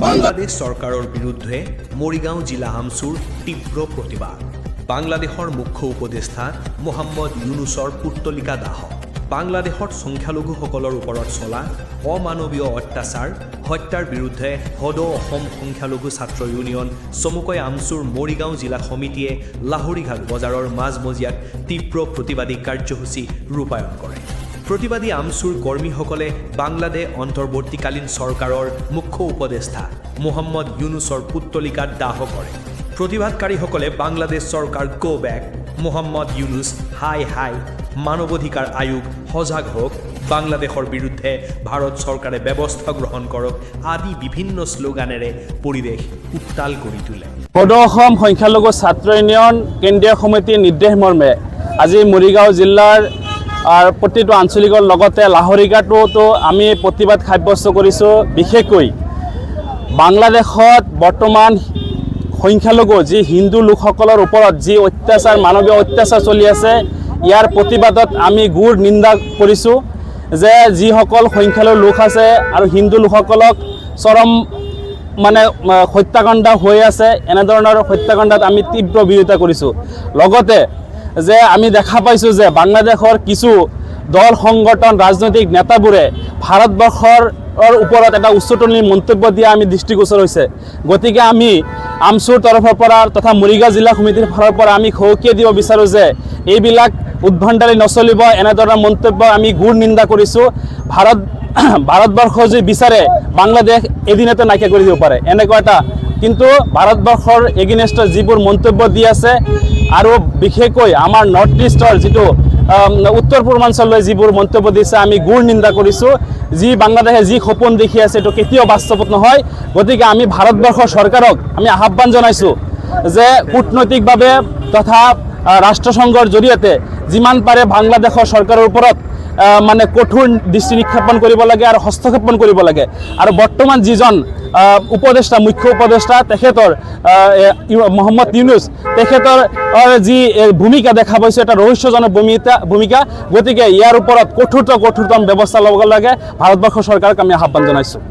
বাংলাদেশ চৰকাৰৰ বিৰুদ্ধে মৰিগাঁও জিলা আমচুৰ তীব্ৰ প্ৰতিবাদ। বাংলাদেশৰ মুখ্য উপদেষ্টা মোহাম্মদ ইউনুছৰ পুত্তলিকা দাহ। বাংলাদেশত সংখ্যালঘুসকলৰ ওপৰত চলা অমানৱীয় অত্যাচাৰ হত্যাৰ বিৰুদ্ধে সদৌ অসম সংখ্যালঘু ছাত্ৰ ইউনিয়ন চমুকৈ আমচুৰ মৰিগাঁও জিলা সমিতিয়ে লাহৰীঘাট বজাৰৰ মাজমজিয়াত তীব্ৰ প্ৰতিবাদী কাৰ্যসূচী ৰূপায়ণ কৰে। প্ৰতিবাদী আমচুৰ কৰ্মীসকলে বাংলাদেশ অন্তৰ্বৰ্তীকালীন চৰকাৰৰ মুখ্য উপদেষ্টা মোহাম্মদ ইউনুছৰ পুত্তলিকাত দাহ কৰে। প্ৰতিবাদকাৰীসকলে বাংলাদেশ চৰকাৰ গো বেক, মোহাম্মদ ইউনুছ হাই হাই, মানৱ অধিকাৰ আয়োগ সজাগ হওক, বাংলাদেশৰ বিৰুদ্ধে ভাৰত চৰকাৰে ব্যৱস্থা গ্ৰহণ কৰক আদি বিভিন্ন শ্লোগানেৰে পৰিৱেশ উত্তাল কৰি তোলে। সদৌ অসম সংখ্যালঘু ছাত্ৰ ইউনিয়ন কেন্দ্ৰীয় সমিতিৰ নিৰ্দেশ মৰ্মে আজি মৰিগাঁও জিলাৰ প্ৰতিটো আঞ্চলিকৰ লগতে লাহৰীঘাটতো আমি প্ৰতিবাদ সাব্যস্ত কৰিছোঁ। বিশেষকৈ বাংলাদেশত বৰ্তমান সংখ্যালঘু যি হিন্দু লোকসকলৰ ওপৰত যি অত্যাচাৰ মানৱীয় অত্যাচাৰ চলি আছে, ইয়াৰ প্ৰতিবাদত আমি গুড় নিন্দা কৰিছোঁ যে যিসকল সংখ্যালঘু লোক আছে আৰু হিন্দু লোকসকলক চৰম হত্যাকাণ্ড হৈ আছে, এনেধৰণৰ হত্যাকাণ্ডত আমি তীব্ৰ বিৰোধিতা কৰিছোঁ। লগতে যে আমি দেখা পাইছোঁ যে বাংলাদেশৰ কিছু দল সংগঠন ৰাজনৈতিক নেতাবোৰে ভাৰতবৰ্ষৰ ওপৰত এটা উচ্চতনী মন্তব্য দিয়া আমি দৃষ্টিগোচৰ হৈছে। গতিকে আমি আমচুৰ তৰফৰ পৰা তথা মৰিগাঁও জিলা সমিতিৰ ফালৰ পৰা আমি সৌকিয়াই দিব বিচাৰোঁ যে এইবিলাক উদ্ভণ্ডালি নচলিব। এনেধৰণৰ মন্তব্য আমি গুড় নিন্দা কৰিছোঁ। ভাৰতবৰ্ষ যদি বিচাৰে বাংলাদেশ এদিনতে নাইকিয়া কৰি দিব পাৰে এনেকুৱা এটা, কিন্তু ভাৰতবৰ্ষৰ এগেইনষ্টত যিবোৰ মন্তব্য দি আছে আৰু বিশেষকৈ আমাৰ নৰ্থ ইষ্টৰ যিটো উত্তৰ পূৰ্বাঞ্চললৈ যিবোৰ মন্তব্য দিছে আমি গুড় নিন্দা কৰিছোঁ। যি বাংলাদেশে যি সপোন দেখি আছে এইটো কেতিয়াও বাস্তৱত নহয়। গতিকে আমি ভাৰতবৰ্ষৰ চৰকাৰক আমি আহ্বান জনাইছোঁ যে কূটনৈতিকভাৱে তথা ৰাষ্ট্ৰসংঘৰ জৰিয়তে যিমান পাৰে বাংলাদেশৰ চৰকাৰৰ ওপৰত কঠোৰ দৃষ্টি নিক্ষেপণ কৰিব লাগে আৰু হস্তক্ষেপণ কৰিব লাগে। আৰু বৰ্তমান যিজন উপদেষ্টা মুখ্য উপদেষ্টা তেখেতৰ মোহাম্মদ ইউনুছ, তেখেতৰ যি ভূমিকা দেখা পাইছোঁ এটা ৰহস্যজনক ভূমিকা। গতিকে ইয়াৰ ওপৰত কঠোৰতম ব্যৱস্থা ল'ব লাগে ভাৰতবৰ্ষৰ চৰকাৰক আমি আহ্বান জনাইছোঁ।